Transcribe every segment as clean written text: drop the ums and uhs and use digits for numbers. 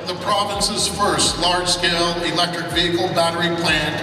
the province's first large-scale electric vehicle battery plant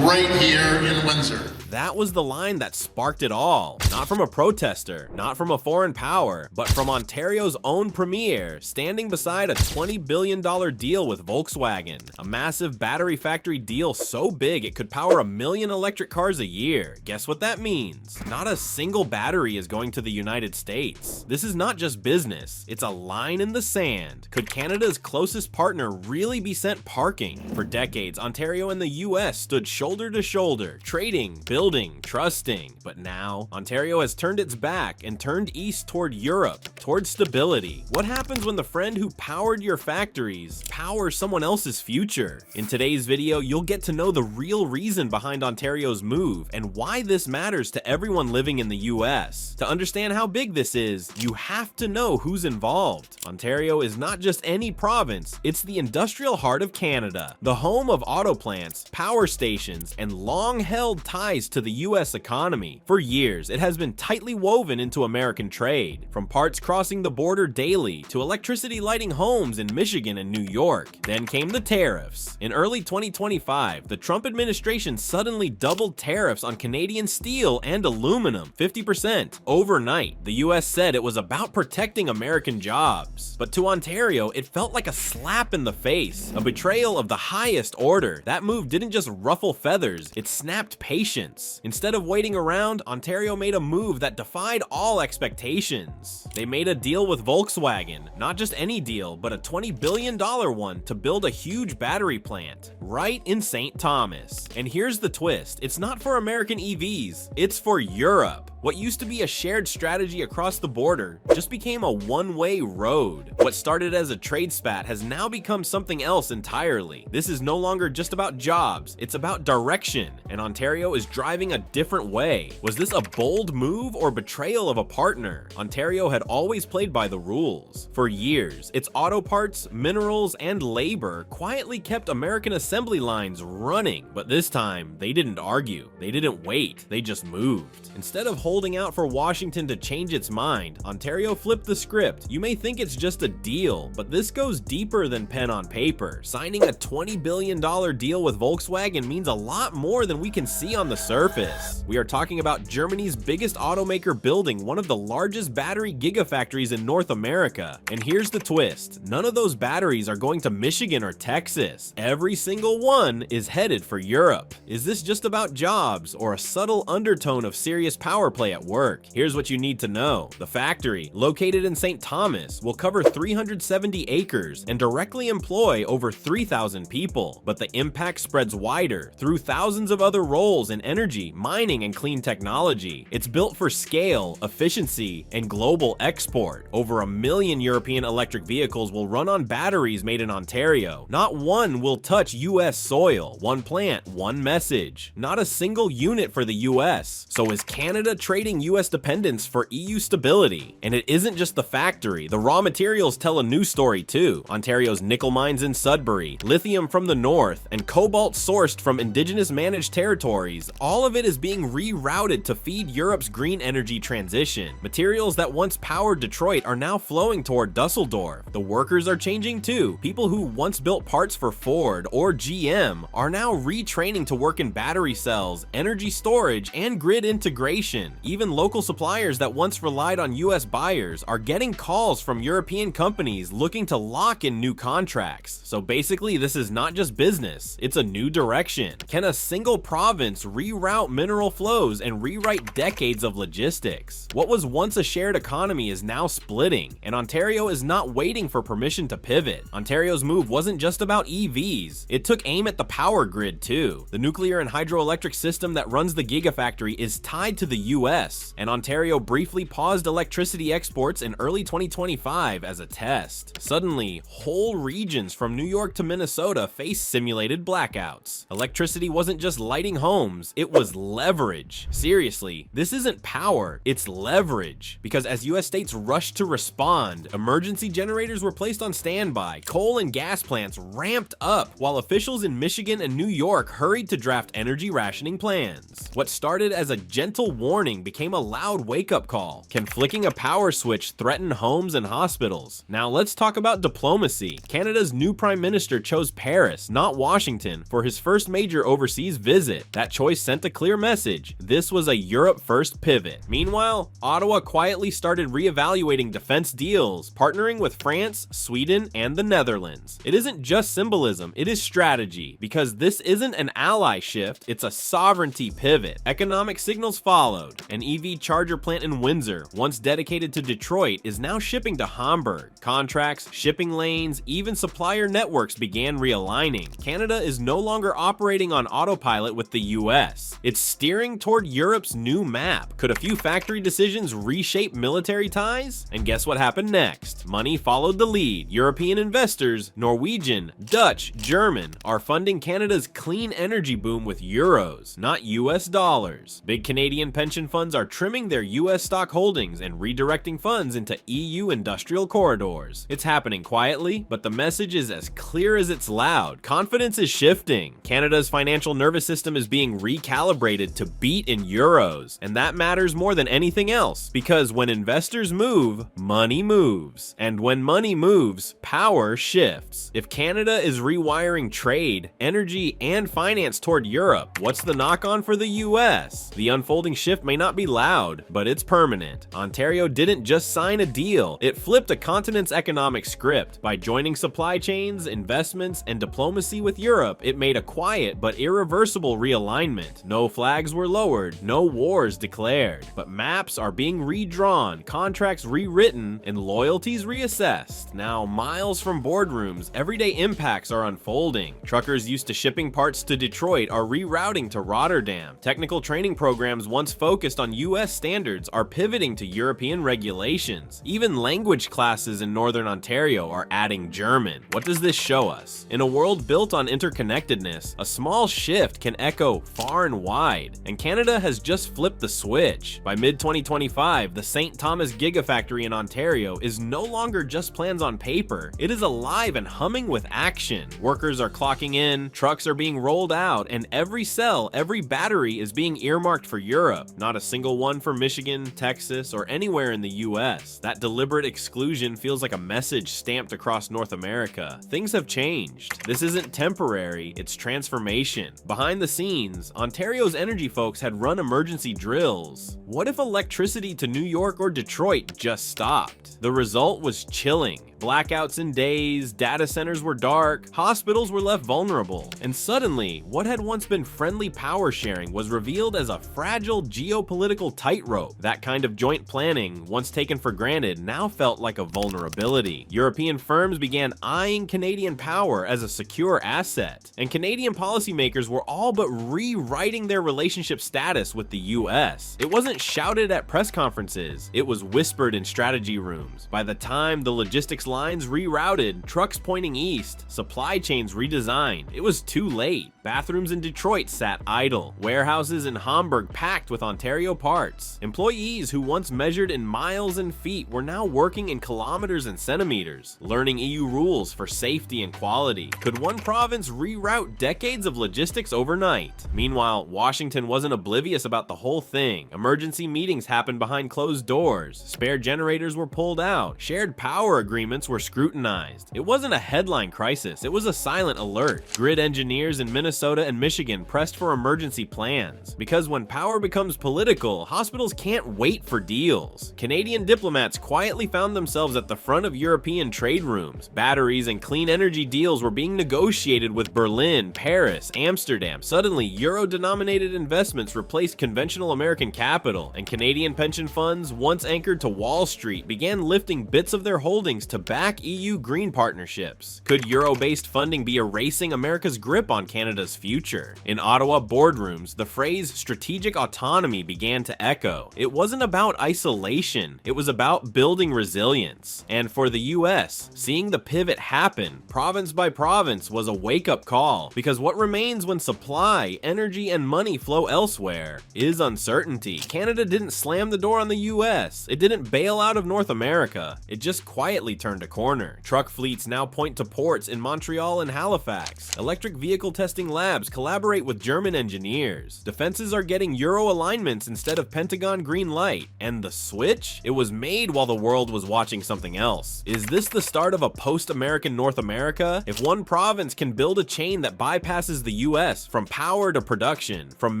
right here in Windsor. That was the line that sparked it all. Not from a protester, not from a foreign power, but from Ontario's own premier, standing beside a $20 billion deal with Volkswagen. A massive battery factory deal so big it could power 1 million electric cars a year. Guess what that means? Not a single battery is going to the United States. This is not just business, it's a line in the sand. Could Canada's closest partner really be sent parking? For decades, Ontario and the US stood shoulder to shoulder, trading, building, trusting. But now, Ontario has turned its back and turned east toward Europe, toward stability. What happens when the friend who powered your factories powers someone else's future? In today's video, you'll get to know the real reason behind Ontario's move and why this matters to everyone living in the US. To understand how big this is, you have to know who's involved. Ontario is not just any province, it's the industrial heart of Canada, the home of auto plants, power stations, and long-held ties to the US economy. For years, it has been tightly woven into American trade, from parts crossing the border daily to electricity lighting homes in Michigan and New York. Then came the tariffs. In early 2025, the Trump administration suddenly doubled tariffs on Canadian steel and aluminum, 50%, overnight. The US said it was about protecting American jobs. But to Ontario, it felt like a slap in the face, a betrayal of the highest order. That move didn't just ruffle feathers, it snapped patience. Instead of waiting around, Ontario made a move that defied all expectations. They made a deal with Volkswagen, not just any deal, but a $20 billion one to build a huge battery plant right in St. Thomas. And here's the twist, it's not for American EVs, it's for Europe. What used to be a shared strategy across the border just became a one-way road. What started as a trade spat has now become something else entirely. This is no longer just about jobs, it's about direction, and Ontario is driving a different way. Was this a bold move or betrayal of a partner? Ontario had always played by the rules. For years, its auto parts, minerals, and labor quietly kept American assembly lines running. But this time, they didn't argue, they didn't wait, they just moved. Instead of holding out for Washington to change its mind, Ontario flipped the script. You may think it's just a deal, but this goes deeper than pen on paper. Signing a $20 billion deal with Volkswagen means a lot more than we can see on the surface. We are talking about Germany's biggest automaker building one of the largest battery gigafactories in North America. And here's the twist, none of those batteries are going to Michigan or Texas. Every single one is headed for Europe. Is this just about jobs or a subtle undertone of serious power play at work? Here's what you need to know. The factory, located in St. Thomas, will cover 370 acres and directly employ over 3,000 people. But the impact spreads wider through thousands of other roles in energy, mining, and clean technology. It's built for scale, efficiency, and global export. Over 1 million European electric vehicles will run on batteries made in Ontario. Not one will touch US soil. One plant, one message. Not a single unit for the US. So is Canada trading US dependence for EU stability? And it isn't just the factory. The raw materials tell a new story too. Ontario's nickel mines in Sudbury, lithium from the north, and cobalt sourced from indigenous managed territories. All of it is being rerouted to feed Europe's green energy transition. Materials that once powered Detroit are now flowing toward Dusseldorf. The workers are changing too. People who once built parts for Ford or GM are now retraining to work in battery cells, energy storage, and grid integration. Even local suppliers that once relied on US buyers are getting calls from European companies looking to lock in new contracts. So basically, this is not just business, it's a new direction. Can a single province reroute mineral flows and rewrite decades of logistics? What was once a shared economy is now splitting, and Ontario is not waiting for permission to pivot. Ontario's move wasn't just about EVs, it took aim at the power grid too. The nuclear and hydroelectric system that runs the gigafactory is tied to the US, and Ontario briefly paused electricity exports in early 2025 as a test. Suddenly, whole regions from New York to Minnesota faced simulated blackouts. Electricity wasn't just lighting homes, it was leverage. Seriously, this isn't power, it's leverage. Because as US states rushed to respond, emergency generators were placed on standby, coal and gas plants ramped up, while officials in Michigan and New York hurried to draft energy rationing plans. What started as a gentle warning became a loud wake-up call. Can flicking a power switch threaten homes and hospitals? Now let's talk about diplomacy. Canada's new Prime Minister chose Paris, not Washington, for his first major overseas visit. That choice sent a clear message. This was a Europe-first pivot. Meanwhile, Ottawa quietly started re-evaluating defense deals, partnering with France, Sweden, and the Netherlands. It isn't just symbolism, it is strategy, because this isn't an ally shift, it's a sovereignty pivot. Economic signals followed. An EV charger plant in Windsor, once dedicated to Detroit, is now shipping to Hamburg. Contracts, shipping lanes, even supplier networks began realigning. Canada is no longer operating on autopilot with the US. It's steering toward Europe's new map. Could a few factory decisions reshape military ties? And guess what happened next? Money followed the lead. European investors, Norwegian, Dutch, German, are funding Canada's clean energy boom with euros, not US dollars. Big Canadian pension funds are trimming their US stock holdings and redirecting funds into EU industrial corridors. It's happening quietly, but the message is as clear as it's loud. Confidence is shifting. Canada's financial nervous system is being recalibrated to beat in euros, and that matters more than anything else, because when investors move, money moves. And when money moves, power shifts. If Canada is rewiring trade, energy, and finance toward Europe, what's the knock-on for the US? The unfolding shift may not be loud, but it's permanent. Ontario didn't just sign a deal, it flipped a continent's economic script. By joining supply chains, investments, and diplomacy with Europe, it made a quiet but irreversible realignment. No flags were lowered, no wars declared, but maps are being redrawn, contracts rewritten, and loyalties reassessed. Now, miles from boardrooms, everyday impacts are unfolding. Truckers used to shipping parts to Detroit are rerouting to Rotterdam. Technical training programs once focused on US standards are pivoting to European regulations. Even language classes in Northern Ontario are adding German. What does this show us? In a world built on interconnectedness, a small shift can echo far and wide, and Canada has just flipped the switch. By mid-2025, the St. Thomas Gigafactory in Ontario is no longer just plans on paper. It is alive and humming with action. Workers are clocking in, trucks are being rolled out, and every cell, every battery is being earmarked for Europe. Not a single one for Michigan, Texas, or anywhere in the US. That deliberate exclusion feels like a message stamped across North America. Things have changed. This isn't temporary, it's transformation. Behind the scenes, Ontario's energy folks had run emergency drills. What if electricity to New York or Detroit just stopped? The result was chilling. Blackouts in days, data centers were dark, hospitals were left vulnerable, and suddenly, what had once been friendly power sharing was revealed as a fragile geopolitical tightrope. That kind of joint planning, once taken for granted, now felt like a vulnerability. European firms began eyeing Canadian power as a secure asset, and Canadian policymakers were all but rewriting their relationship status with the US. It wasn't shouted at press conferences, it was whispered in strategy rooms. By the time the logistics lines rerouted, trucks pointing east, supply chains redesigned, it was too late. Bathrooms in Detroit sat idle, warehouses in Hamburg packed with Ontario parts. Employees who once measured in miles and feet were now working in kilometers and centimeters, learning EU rules for safety and quality. Could one province reroute decades of logistics overnight? Meanwhile, Washington wasn't oblivious about the whole thing. Emergency meetings happened behind closed doors, spare generators were pulled out, shared power agreements were scrutinized. It wasn't a headline crisis, it was a silent alert. Grid engineers in Minnesota and Michigan pressed for emergency plans. Because when power becomes political, hospitals can't wait for deals. Canadian diplomats quietly found themselves at the front of European trade rooms. Batteries and clean energy deals were being negotiated with Berlin, Paris, Amsterdam. Suddenly, euro-denominated investments replaced conventional American capital, and Canadian pension funds, once anchored to Wall Street, began lifting bits of their holdings to back EU green partnerships. Could euro-based funding be erasing America's grip on Canada's future? In Ottawa boardrooms, the phrase strategic autonomy began to echo. It wasn't about isolation, it was about building resilience. And for the US, seeing the pivot happen, province by province, was a wake-up call, because what remains when supply, energy, and money flow elsewhere is uncertainty. Canada didn't slam the door on the US, it didn't bail out of North America, it just quietly turned a corner. Truck fleets now point to ports in Montreal and Halifax. Electric vehicle testing labs collaborate with German engineers. Defenses are getting Euro alignments instead of Pentagon green light. And the switch? It was made while the world was watching something else. Is this the start of a post-American North America? If one province can build a chain that bypasses the US from power to production, from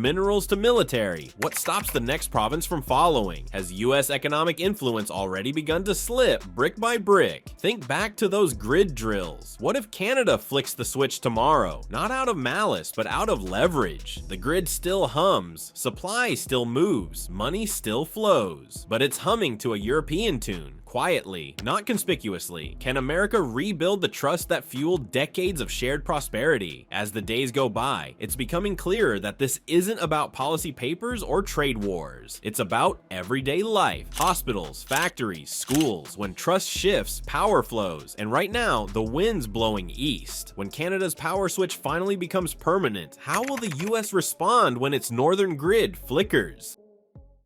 minerals to military, what stops the next province from following? Has US economic influence already begun to slip brick by brick? Think back to those grid drills. What if Canada flicks the switch tomorrow? Not out of malice, but out of leverage. The grid still hums, supply still moves, money still flows, but it's humming to a European tune. Quietly, not conspicuously. Can America rebuild the trust that fueled decades of shared prosperity? As the days go by, it's becoming clearer that this isn't about policy papers or trade wars. It's about everyday life. Hospitals, factories, schools. When trust shifts, power flows. And right now, the wind's blowing east. When Canada's power switch finally becomes permanent, how will the US respond when its northern grid flickers?